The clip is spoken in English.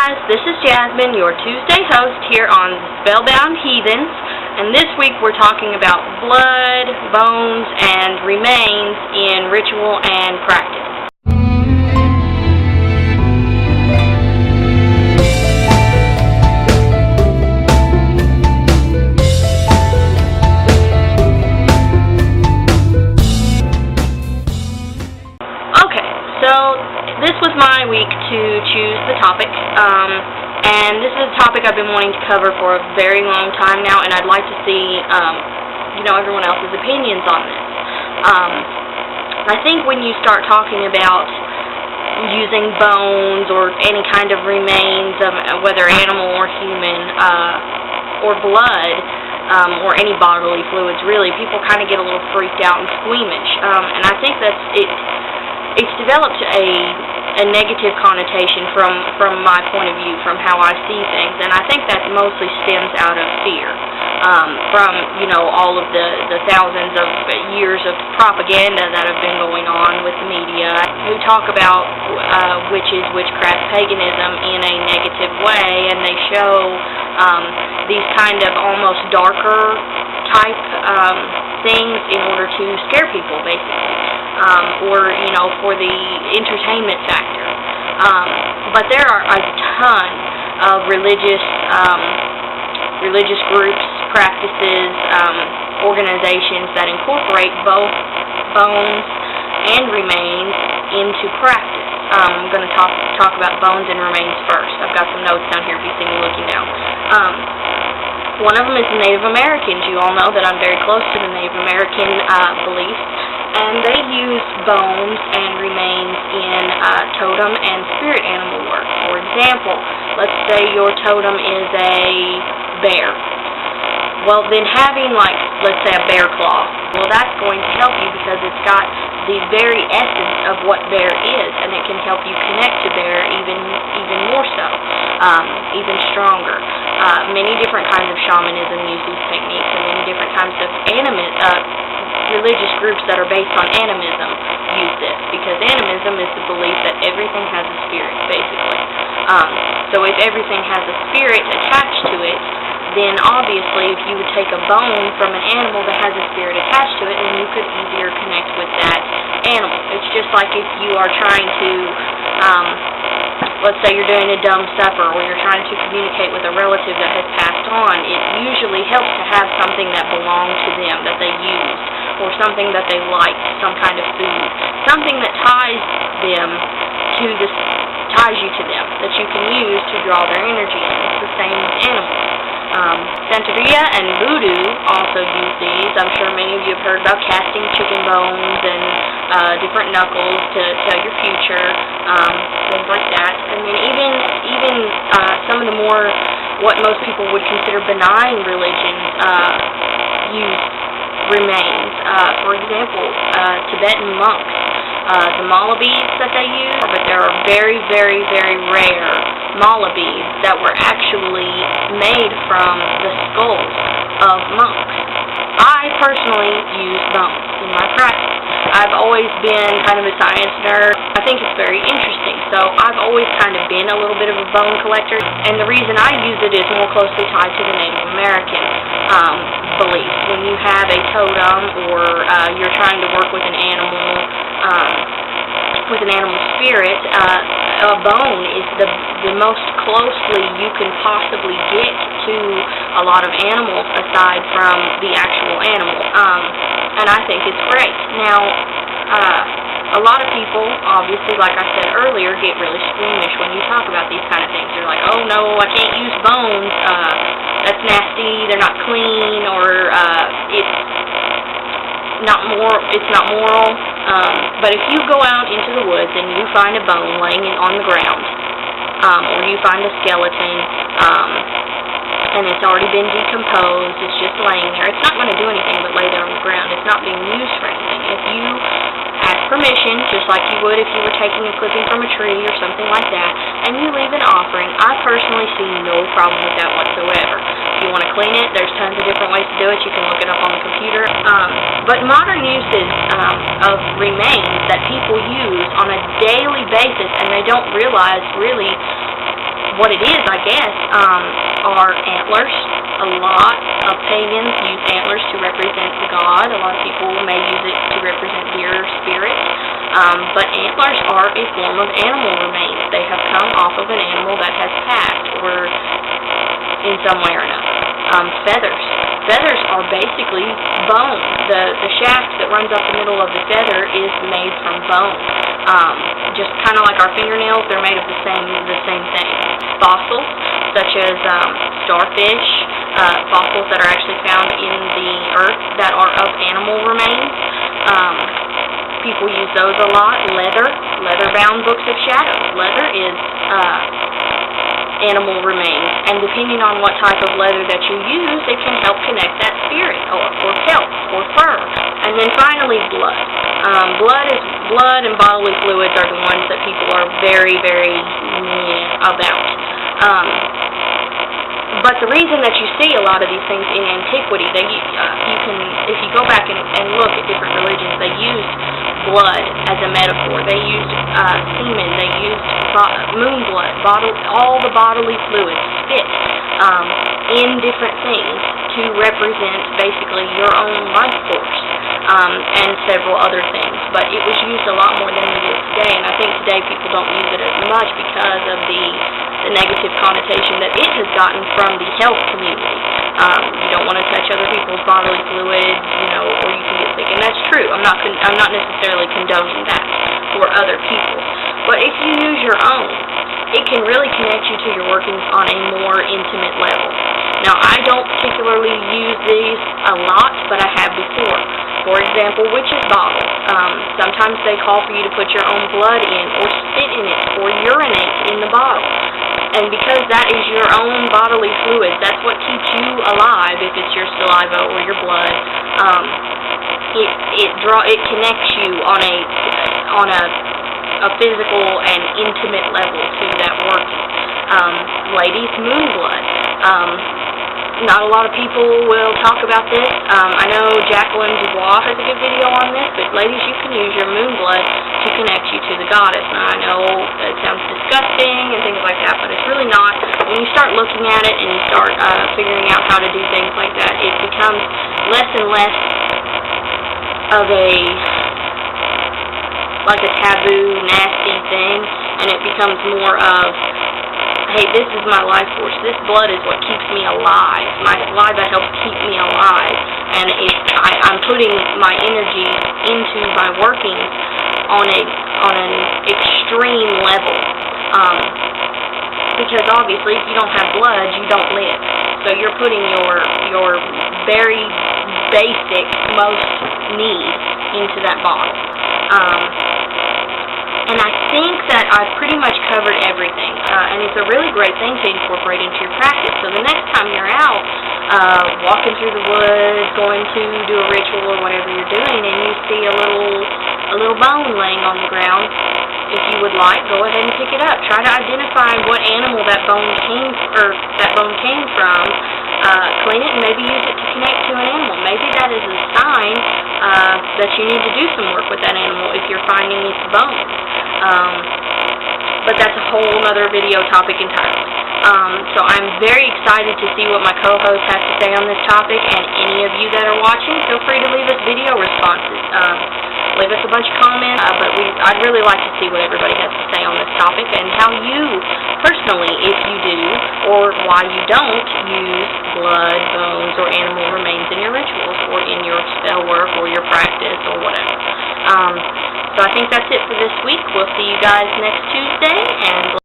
guys, this is Jasmine, your Tuesday host here on Spellbound Heathens, and this week we're talking about blood, bones, and remains in ritual and practice. Okay, so this was my week to choose the topic, and this is a topic I've been wanting to cover for a very long time now, and I'd like to see, everyone else's opinions on this. I think when you start talking about using bones or any kind of remains of whether animal or human, or blood, or any bodily fluids, really, people kind of get a little freaked out and squeamish, and I think it's developed a negative connotation from my point of view, from how I see things, and I think that mostly stems out of fear, from, all of the thousands of years of propaganda that have been going on with the media, who talk about witches, witchcraft, paganism in a negative way, and they show these kind of almost darker type things in order to scare people, basically. Or for the entertainment factor. But there are a ton of religious groups, practices, organizations that incorporate both bones and remains into practice. I'm going to talk about bones and remains first. I've got some notes down here if you see me looking down. One of them is the Native Americans. You all know that I'm very close to the Native American beliefs. And they use bones and remains in totem and spirit animal work. For example, let's say your totem is a bear. Well, then having, let's say a bear claw, well, that's going to help you because it's got the very essence of what bear is, and it can help you connect to bear even more so, even stronger. Many different kinds of shamanism use these techniques, and many different kinds of religious groups that are based on animism use this, because animism is the belief that everything has a spirit, basically. So if everything has a spirit attached to it, then obviously if you would take a bone from an animal that has a spirit attached to it, then you could easier connect with that animal. It's just like if you are trying to, let's say you're doing a dumb supper, or you're trying to communicate with a relative that has passed on, it usually helps to have something that belonged to them, that they used, or something that they liked, some kind of food, something that ties you to them, that you can use to draw their energy in. It's the same with animals. Santeria and voodoo also use these. I'm sure many of you have heard about casting chicken bones and different knuckles to tell your future, things like that. And then even some of the more, what most people would consider benign religions, use remains. For example, Tibetan monks, the mala beads that they use, but there are very, very, very rare mala beads that were actually made from the skulls of monks. I personally use bones in my practice. I've always been kind of a science nerd. I think it's very interesting, so I've always kind of been a little bit of a bone collector, and the reason I use it is more closely tied to the Native American belief. When you have a totem, or you're trying to work with an animal spirit, a bone is the most closely you can possibly get to a lot of animals aside from the actual animal, and I think it's great. Now, a lot of people, obviously, like I said earlier, get really squeamish when you talk about these kind of things. They're like, oh no, I can't use bones, that's nasty, they're not clean, or it's not moral. But if you go out into the woods and you find a bone laying on the ground, or you find a skeleton, and it's already been decomposed, it's just laying there, it's not going to do anything but lay there on the ground. It's not being used for anything. If you ask permission, just like you would if you were taking a clipping from a tree or something like that, and you leave an offering, I personally see no problem with that whatsoever. If you want to clean it, there's tons of different ways to do it. You can look it up on the computer. But modern uses of remains that people use on a daily basis, and they don't realize really what it is, I guess, are antlers. A lot of pagans use antlers to represent God. A lot of people may use it to represent deer spirits. But antlers are a form of animal remains. They have come off of an animal that has passed, or in some way or another. Feathers. Feathers are basically bone. The shaft that runs up the middle of the feather is made from bone. Just kind of like our fingernails, they're made of the same thing. Fossils, such as starfish, fossils that are actually found in the earth that are of animal remains. People use those a lot. Leather-bound books of shadows. Leather is animal remains, and depending on what type of leather that you use, it can help connect that spirit, or pelt, or fur. And then finally, blood. Blood and bodily fluids are the ones that people are very, very about. But the reason that you see a lot of these things in antiquity, you can, if you go back and look at different religions, they used blood as a metaphor. They used semen. They used moon blood, all the bodily fluids, spit, in different things to represent basically your own life force, and several other things. But it was used a lot more than it is today, and I think today people don't use it as much because of the negative connotation that it has gotten from the health community. You don't want to touch other people's bodily fluids, or you can get sick, and that's true. I'm not necessarily condoning that for other people, but if you use your own, it can really connect you to your workings on a more intimate level. Now, I don't particularly use these a lot, but I have before. For example, witches' bottles. Sometimes they call for you to put your own blood in, or spit in it, or urinate in the bottle. And because that is your own bodily fluid, that's what keeps you alive, if it's your saliva or your blood. It connects you on a physical and intimate level to that working. Ladies, moon blood. Not a lot of people will talk about this. I know Jacqueline Dubois has a good video on this, but ladies, you can use your moon blood to connect you to the goddess. Now, I know it sounds disgusting and things like that, but it's really not. When you start looking at it and you start figuring out how to do things like that, it becomes less and less of a taboo, nasty thing, and it becomes more of, hey, this is my life force. This blood is what keeps me alive. My saliva helps keep me alive. And I'm putting my energy into my workings on an extreme level. Because obviously, if you don't have blood, you don't live. So you're putting your very basic, most need into that bottle. And I think that I've pretty much covered everything, and it's a really great thing to incorporate into your practice. So the next time you're out, walking through the woods, going to do a ritual or whatever you're doing, and you see a little bone laying on the ground, if you would like, go ahead and pick it up. Try to identify what animal that bone came from. Clean it and maybe use it to connect to an animal. Maybe that is a sign that you need to do some work with that animal if you're finding its bones. But that's a whole other video topic entirely. So I'm very excited to see what my co-hosts have to say on this topic, and any of you that are watching, feel free to leave us video responses. Leave us a bunch of comments, but I'd really like to see what everybody has to say on this topic, and how you, personally, if you do, or why you don't, use blood, bones, or animal remains in your rituals, or in your spell work, or your practice, or whatever. So I think that's it for this week. We'll see you guys next Tuesday, and